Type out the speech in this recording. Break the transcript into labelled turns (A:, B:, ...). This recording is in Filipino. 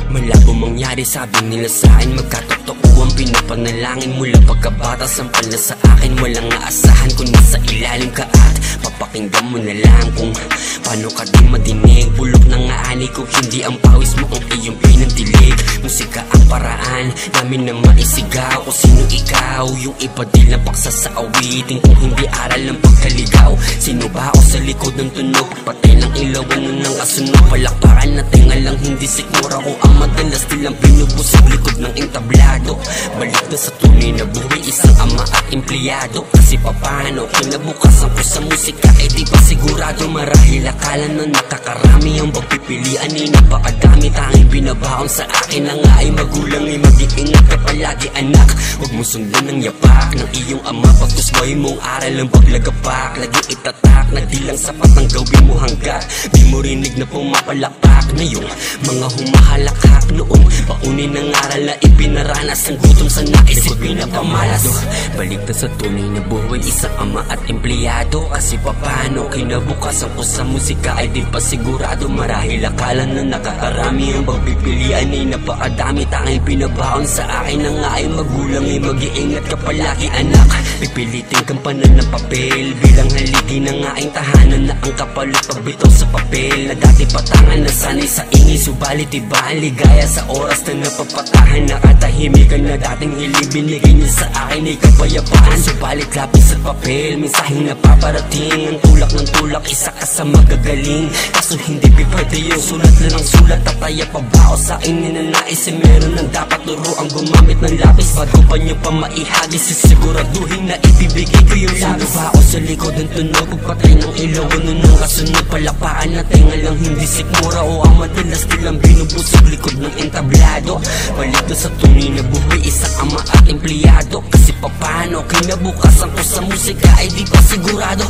A: Malabo mangyari, sabi nila sa'kin magkatotoo ang pinapanalangin mula pagkabata. Sampal na sa akin, walang aasahan kung nasa ilalim ka at papakinggan mo na lang kung paano ka din madinig. Bulok ng aani ko, hindi ang pawis mo ang iyong pinantilig. Musika ang paraan namin na maisigaw kung sino ikaw. Yung iba di lang paksa sa awitin kung hindi aral ng pagkaligaw. Sino ba ako sa likod ng tunog? Patay ng ilaw, ano nang kasunod? Palakpakan na tinga lang, hindi sikmura ko ang madalas nilang pinubos sa likod ng entablado. Balik na sa tunay na buhay, isang ama at empleyado. Kasi papano kinabukasan ko sa musika, di ba sigurado? Marahil akala na nakakarami ang pagpipilian, napakadami tanging binabaon sa akin na nga ay magulang. Ay mag-iingat ka palagi anak, huwag mo sundan ng yapak ng iyong ama. Pagtusbay mong aral ang paglagapak, lagi itatak na di lang sapat ang gawin mo hanggat di mo rinig na pumapalakpak na yung mga humahalakak noon. Paunin ng aral na ipinaranas ang gutom sa naisip pinapamalas. Balik na sa tunay na buhay, isang ama at empleyado. Kasi papano kinabukasan ko sa musika ay di pa sigurado. Marahil akala na nakakarami ang pagpipilian, ay napakadami tanging pinabaon sa akin na nga ay magulang. Ay mag-iingat ka palagi anak, pipilitin kang panan ng papel bilang haligi ng aking tahanan na ang kapalit pagbitaw sa papel na dati patangan na sanay sa ingay. Subalit iba ang ligaya sa oras na napapatahan. Nakatahimikan na dating hiling binigay niya sa akin ay kapayapaan. Subalit lapis at papel, mensaheng napaparating. Ang tulak ng tulak, isa ka sa magagaling. Kaso hindi pwede yung sulat lang ang sulat. Tataya pa ba ako sa akin ninanais? E meron ng dapat turo ang gumamit ng lapis. Bago pa niyo pa maihagis, sisiguraduhin na ibibigay ko yung lapis. Sino ba ako sa likod ng tunog? Pagpatay ng ilaw, ano nang kasunod? Palakpakan na tenga lang, hindi sikmura o ang madalas nilang binubos sa likod ng entablado. Balik na sa tunay na buhay, isang ama at empleyado. Kasi papano kinabukasan ko sa musika ay di pa sigurado.